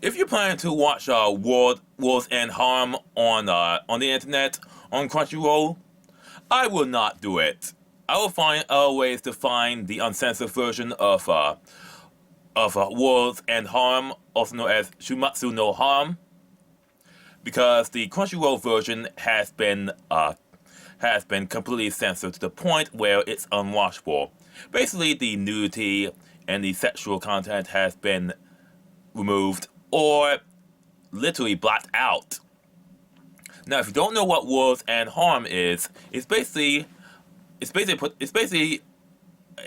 If you're planning to watch World's End Harem on the internet on Crunchyroll, I will not do it. I will find other ways to find the uncensored version of World's End Harem, also known as Shumatsu no Harem, because the Crunchyroll version has been completely censored to the point where it's unwatchable. Basically, the nudity and the sexual content has been removed or literally blacked out. Now, if you don't know what World's End Harem is, it's basically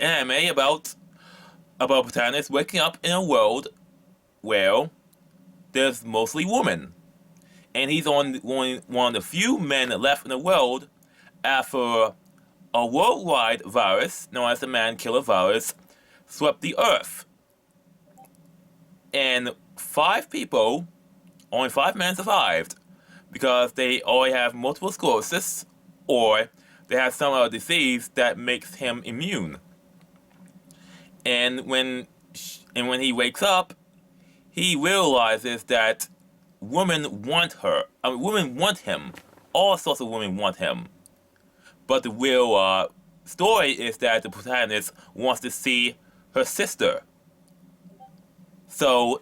an anime about a protagonist waking up in a world where there's mostly women, and he's on one of the few men left in the world after a worldwide virus known as the Man Killer virus swept the Earth, and only 5 men survived because they already have multiple sclerosis or they have some other disease that makes him immune. And when he wakes up, he realizes that women want her. I mean, women want him. All sorts of women want him. But the real story is that the protagonist wants to see her sister. So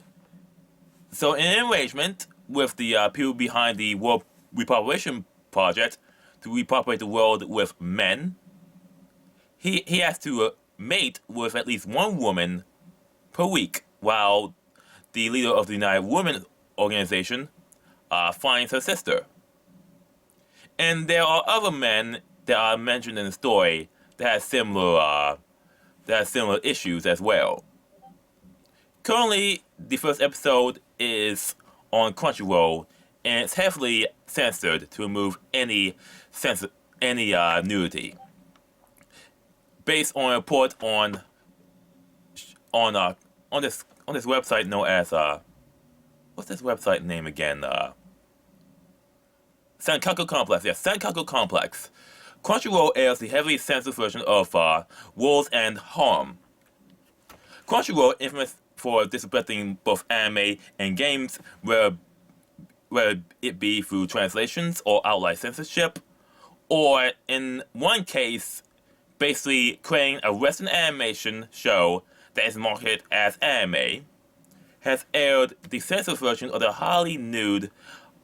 in an arrangement with the people behind the World Repopulation Project to repopulate the world with men, he has to mate with at least one woman per week, while the leader of the United Women organization finds her sister. And there are other men that are mentioned in the story that have similar issues as well. Currently, the first episode is on Crunchyroll, and it's heavily censored to remove any nudity. Based on a report on this website known as what's this website name again? Senkaku Complex. Yes, Senkaku Complex. Crunchyroll airs the heavily censored version of World's End Harem. Crunchyroll, infamous for disrespecting both anime and games, whether it be through translations or outright censorship, or in one case, basically creating a Western animation show that is marketed as anime, has aired the censored version of the highly nude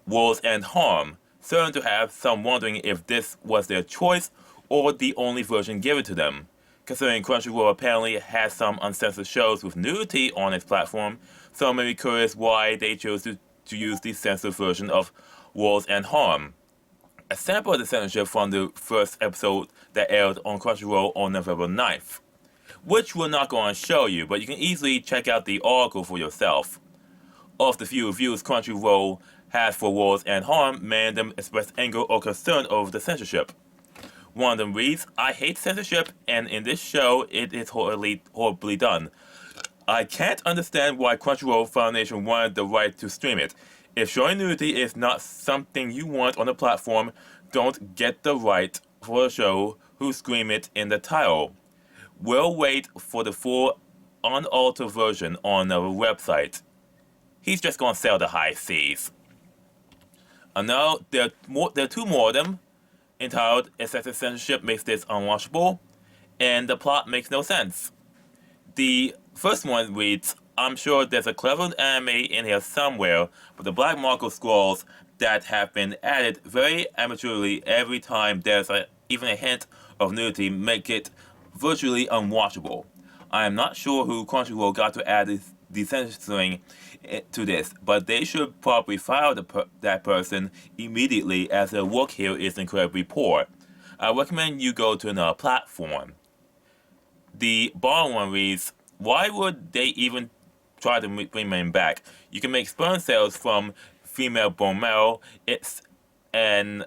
World's End Harem, certain to have some wondering if this was their choice or the only version given to them. Considering Crunchyroll apparently has some uncensored shows with nudity on its platform, some may be curious why they chose to use the censored version of World's End Harem. A sample of the censorship from the first episode that aired on Crunchyroll on November 9th, which we're not going to show you, but you can easily check out the article for yourself. Of the few reviews Crunchyroll has for World's End Harem, many of them expressed anger or concern over the censorship. One of them reads, "I hate censorship, and in this show, it is horribly done. I can't understand why Crunchyroll Foundation wanted the right to stream it. If showing nudity is not something you want on the platform, don't get the right for the show who scream it in the title. We'll wait for the full unaltered version on our website." He's just gonna sail the high seas. Now, there are two more of them, entitled "Excessive Censorship Makes This Unwatchable," and the plot makes no sense. The first one reads, "I'm sure there's a clever anime in here somewhere, but the black marker scrolls that have been added very amateurly every time there's even a hint of nudity make it virtually unwatchable. I am not sure who Crunchyroll got to add the censoring to this, but they should probably fire that person immediately, as their work here is incredibly poor. I recommend you go to another platform." The bottom one reads, "Why would they even try to bring men back? You can make sperm cells from female bone marrow. It's an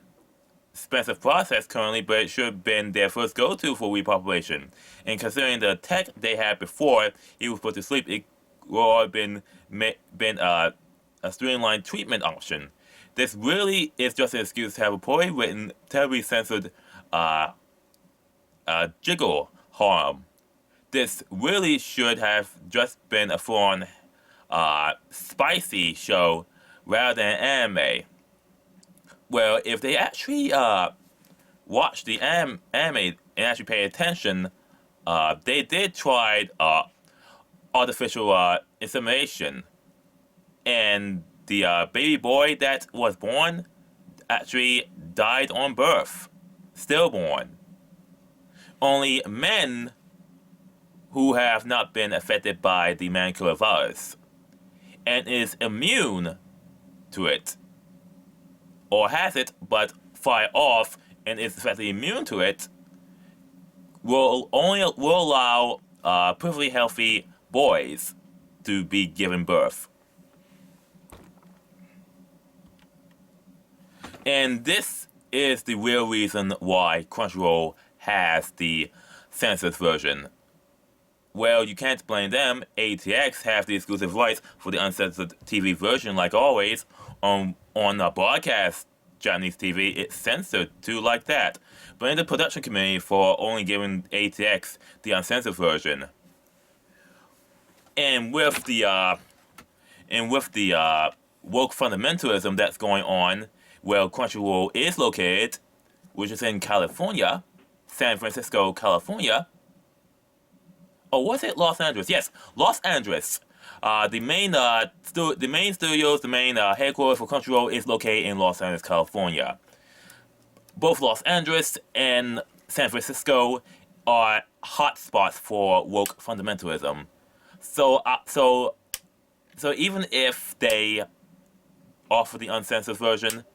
expensive process currently, but it should have been their first go-to for repopulation. And considering the tech they had before he was put to sleep, it would have been a streamlined treatment option. This really is just an excuse to have a poorly written, terribly censored jiggle harem. This really should have just been a full-on spicy show rather than anime. Well, if they actually watch the anime and actually pay attention, they did try artificial insemination, and the baby boy that was born actually died on birth, stillborn. Only men who have not been affected by the man killer virus and is immune to it, or has it but fought off and is effectively immune to it, will allow perfectly healthy boys to be given birth. And this is the real reason why Crunchyroll has the censored version. Well, you can't blame them. ATX have the exclusive rights for the uncensored TV version, like always. On broadcast Japanese TV, it's censored too, like that. Blame the production community for only giving ATX the uncensored version. And with the woke fundamentalism that's going on, where Crunchyroll is located, which is in California, San Francisco, California. Oh, was it Los Angeles? Yes, Los Angeles. The main studios, the main headquarters for Crunchyroll is located in Los Angeles, California. Both Los Angeles and San Francisco are hotspots for woke fundamentalism. So even if they offer the uncensored version,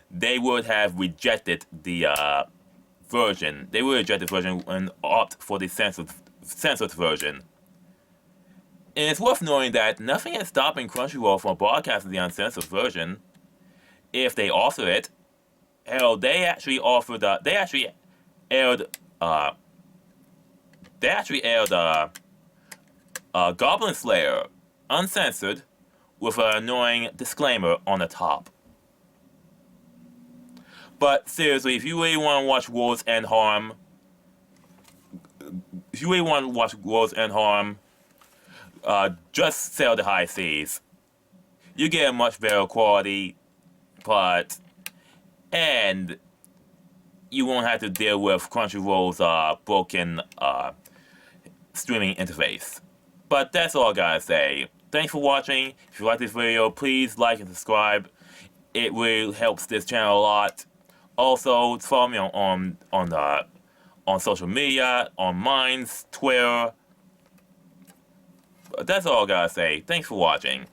they would have rejected the version. They would reject the version and opt for the censored version. And it's worth knowing that nothing is stopping Crunchyroll from broadcasting the uncensored version if they offer it. Hell, they actually aired Goblin Slayer uncensored with an annoying disclaimer on the top. But seriously, if you really want to watch World's End Harem, just sell the high seas. You get a much better quality, and you won't have to deal with Crunchyroll's broken streaming interface. But that's all I gotta say. Thanks for watching. If you like this video, please like and subscribe. It really helps this channel a lot. Also, follow me on social media, on Minds, Twitter. That's all I gotta say. Thanks for watching.